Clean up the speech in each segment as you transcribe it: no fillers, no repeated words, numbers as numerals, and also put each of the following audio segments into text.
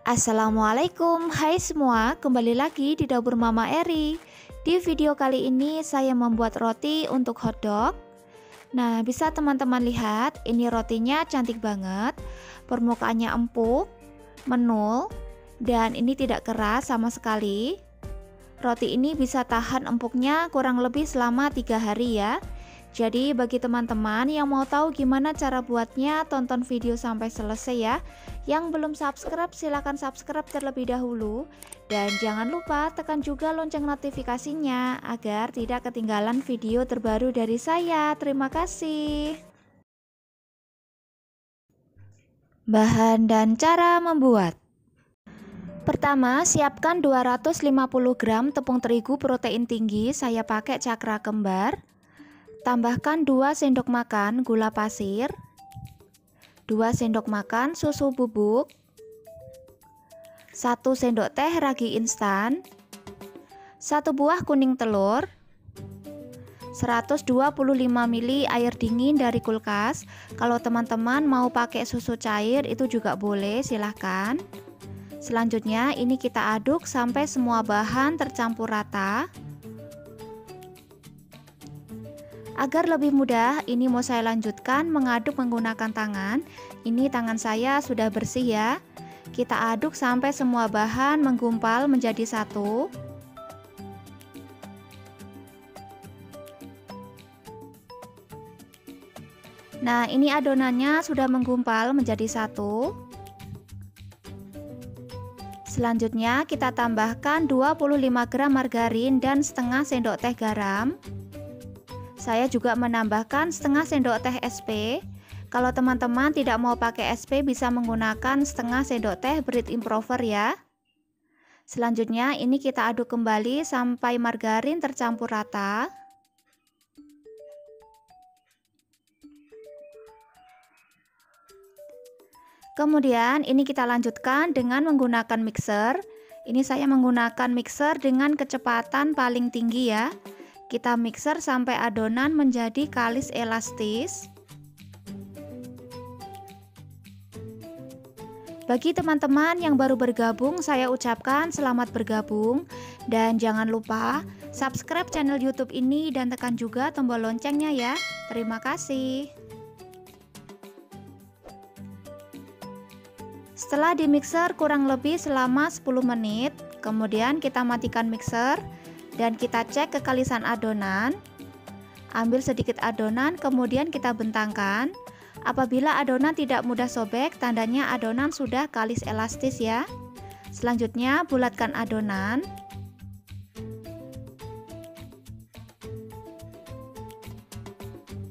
Assalamualaikum, hai semua, kembali lagi di dapur Mama Eri. Di video kali ini saya membuat roti untuk hotdog. Nah, bisa teman-teman lihat, ini rotinya cantik banget. Permukaannya empuk, menul, dan ini tidak keras sama sekali. Roti ini bisa tahan empuknya kurang lebih selama 3 hari ya. Jadi bagi teman-teman yang mau tahu gimana cara buatnya, tonton video sampai selesai ya. Yang belum subscribe silahkan subscribe terlebih dahulu. Dan jangan lupa tekan juga lonceng notifikasinya agar tidak ketinggalan video terbaru dari saya. Terima kasih. Bahan dan cara membuat. Pertama, siapkan 250 gram tepung terigu protein tinggi, saya pakai cakra kembar. Tambahkan 2 sendok makan gula pasir, 2 sendok makan susu bubuk, 1 sendok teh ragi instan, 1 buah kuning telur, 125 ml air dingin dari kulkas. Kalau teman-teman mau pakai susu cair itu juga boleh, silahkan. Selanjutnya ini kita aduk sampai semua bahan tercampur rata. Agar lebih mudah, ini mau saya lanjutkan mengaduk menggunakan tangan. Ini tangan saya sudah bersih ya. Kita aduk sampai semua bahan menggumpal menjadi satu. Nah, ini adonannya sudah menggumpal menjadi satu. Selanjutnya kita tambahkan 25 gram margarin dan setengah sendok teh garam. Saya juga menambahkan setengah sendok teh SP. Kalau teman-teman tidak mau pakai SP bisa menggunakan setengah sendok teh Bread Improver ya. Selanjutnya ini kita aduk kembali sampai margarin tercampur rata. Kemudian ini kita lanjutkan dengan menggunakan mixer. Ini saya menggunakan mixer dengan kecepatan paling tinggi ya. Kita mixer sampai adonan menjadi kalis elastis. Bagi teman-teman yang baru bergabung, saya ucapkan selamat bergabung. Dan jangan lupa subscribe channel YouTube ini dan tekan juga tombol loncengnya ya. Terima kasih. Setelah dimixer kurang lebih selama 10 menit, kemudian kita matikan mixer. Dan kita cek kekalisan adonan. Ambil sedikit adonan, kemudian kita bentangkan. Apabila adonan tidak mudah sobek, tandanya adonan sudah kalis elastis ya. Selanjutnya bulatkan adonan.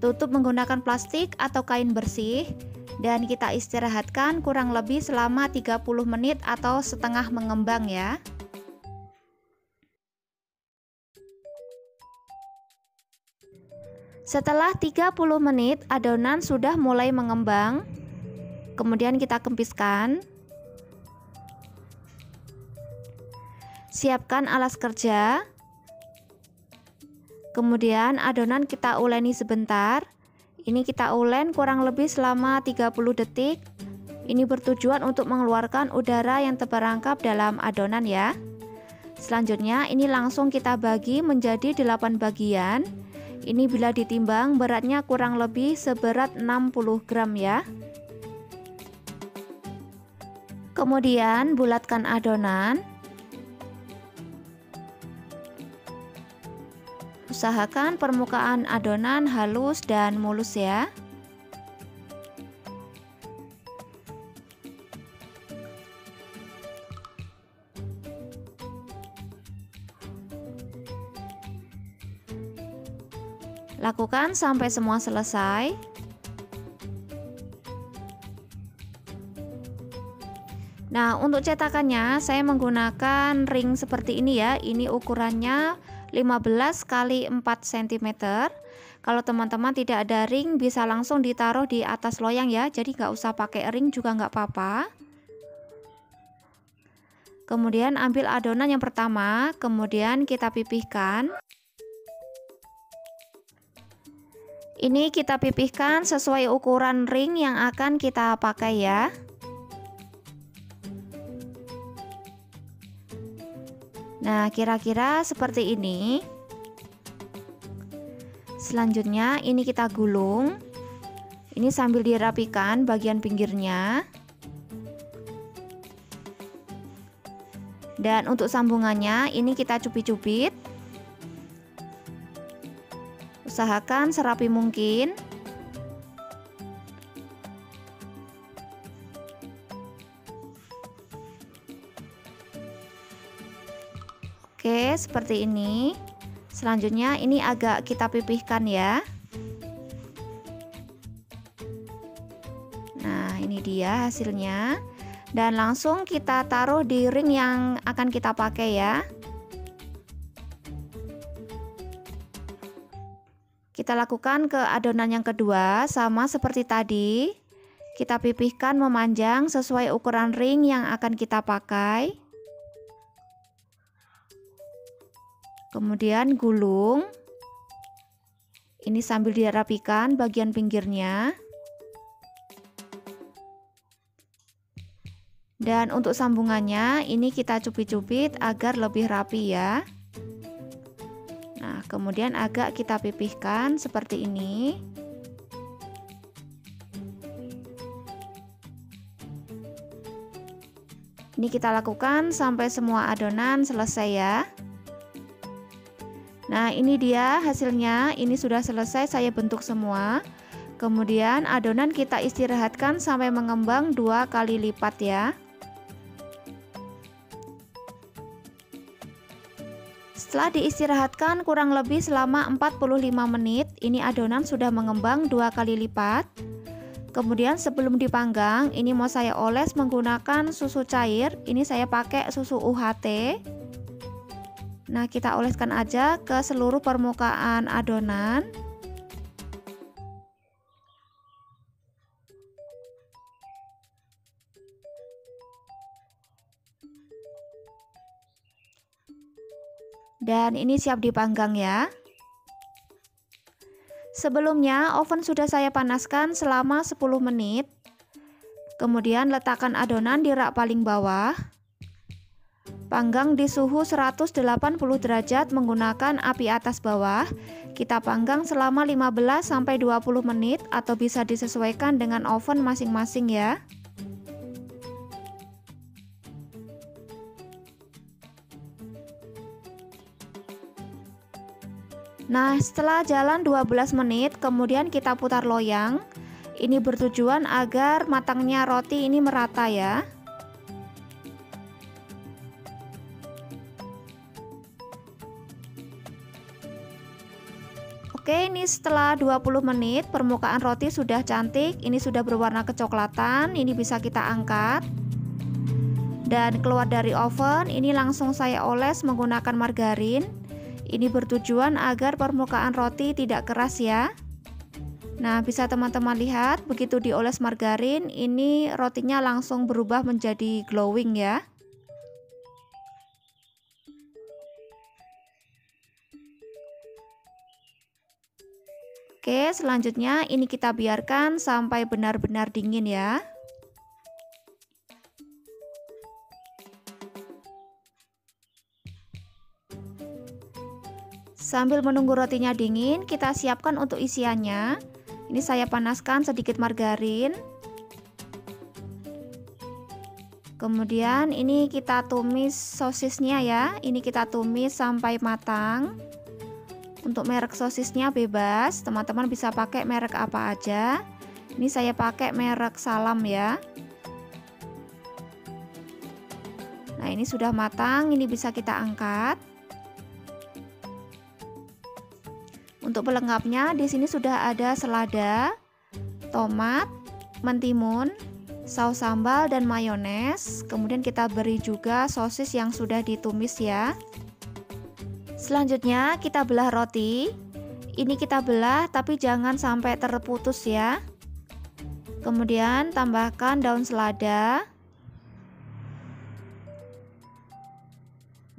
Tutup menggunakan plastik atau kain bersih. Dan kita istirahatkan kurang lebih selama 30 menit atau setengah mengembang ya. Setelah 30 menit adonan sudah mulai mengembang. Kemudian kita kempiskan. Siapkan alas kerja. Kemudian adonan kita uleni sebentar. Ini kita ulen kurang lebih selama 30 detik. Ini bertujuan untuk mengeluarkan udara yang terperangkap dalam adonan ya. Selanjutnya ini langsung kita bagi menjadi 8 bagian. Ini bila ditimbang beratnya kurang lebih seberat 60 gram ya. Kemudian bulatkan adonan. Usahakan permukaan adonan halus dan mulus ya. Lakukan sampai semua selesai. Nah, untuk cetakannya saya menggunakan ring seperti ini ya. Ini ukurannya 15 x 4 cm. Kalau teman-teman tidak ada ring bisa langsung ditaruh di atas loyang ya. Jadi nggak usah pakai ring juga nggak apa-apa. Kemudian ambil adonan yang pertama, kemudian kita pipihkan. Ini kita pipihkan sesuai ukuran ring yang akan kita pakai ya. Nah, kira-kira seperti ini. Selanjutnya ini kita gulung. Ini sambil dirapikan bagian pinggirnya. Dan untuk sambungannya ini kita cubit-cubit. Usahakan serapi mungkin. Oke, seperti ini. Selanjutnya ini agak kita pipihkan ya. Nah, ini dia hasilnya. Dan langsung kita taruh di ring yang akan kita pakai ya. Kita lakukan ke adonan yang kedua, sama seperti tadi. Kita pipihkan memanjang sesuai ukuran ring yang akan kita pakai. Kemudian gulung. Ini sambil dirapikan bagian pinggirnya. Dan untuk sambungannya ini kita cubit-cubit agar lebih rapi ya. Nah, kemudian agak kita pipihkan seperti ini. Ini kita lakukan sampai semua adonan selesai ya. Nah, ini dia hasilnya. Ini sudah selesai saya bentuk semua. Kemudian adonan kita istirahatkan sampai mengembang 2 kali lipat ya. Setelah diistirahatkan kurang lebih selama 45 menit, ini adonan sudah mengembang 2 kali lipat. Kemudian sebelum dipanggang, ini mau saya oles menggunakan susu cair. Ini saya pakai susu UHT. Nah, kita oleskan aja ke seluruh permukaan adonan. Dan ini siap dipanggang ya. Sebelumnya oven sudah saya panaskan selama 10 menit. Kemudian letakkan adonan di rak paling bawah. Panggang di suhu 180 derajat menggunakan api atas bawah. Kita panggang selama 15-20 menit atau bisa disesuaikan dengan oven masing-masing ya. Nah, setelah jalan 12 menit, kemudian kita putar loyang. Ini bertujuan agar matangnya roti ini merata ya. Oke, ini setelah 20 menit permukaan roti sudah cantik. Ini sudah berwarna kecoklatan. Ini bisa kita angkat. Dan keluar dari oven, ini langsung saya oles menggunakan margarin. Ini bertujuan agar permukaan roti tidak keras ya. Nah, bisa teman-teman lihat begitu dioles margarin, ini rotinya langsung berubah menjadi glowing ya. Oke, selanjutnya ini kita biarkan sampai benar-benar dingin ya. Sambil menunggu rotinya dingin, kita siapkan untuk isiannya. Ini saya panaskan sedikit margarin. Kemudian ini kita tumis sosisnya ya. Ini kita tumis sampai matang. Untuk merek sosisnya bebas, teman-teman bisa pakai merek apa aja. Ini saya pakai merek Salam ya. Nah, ini sudah matang, ini bisa kita angkat. Untuk pelengkapnya di sini sudah ada selada, tomat, mentimun, saus sambal dan mayones. Kemudian kita beri juga sosis yang sudah ditumis ya. Selanjutnya kita belah roti. Ini kita belah tapi jangan sampai terputus ya. Kemudian tambahkan daun selada,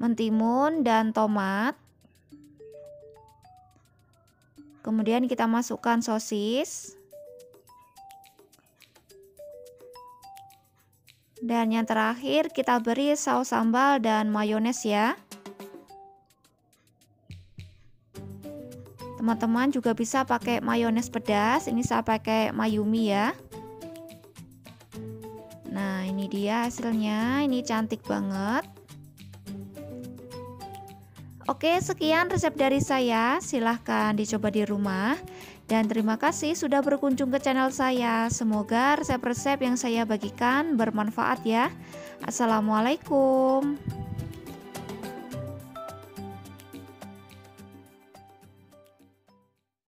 mentimun dan tomat. Kemudian kita masukkan sosis. Dan yang terakhir kita beri saus sambal dan mayones ya. Teman-teman juga bisa pakai mayones pedas. Ini saya pakai Mayumi ya. Nah, ini dia hasilnya. Ini cantik banget. Oke, sekian resep dari saya. Silahkan dicoba di rumah. Dan terima kasih sudah berkunjung ke channel saya. Semoga resep-resep yang saya bagikan bermanfaat ya. Assalamualaikum.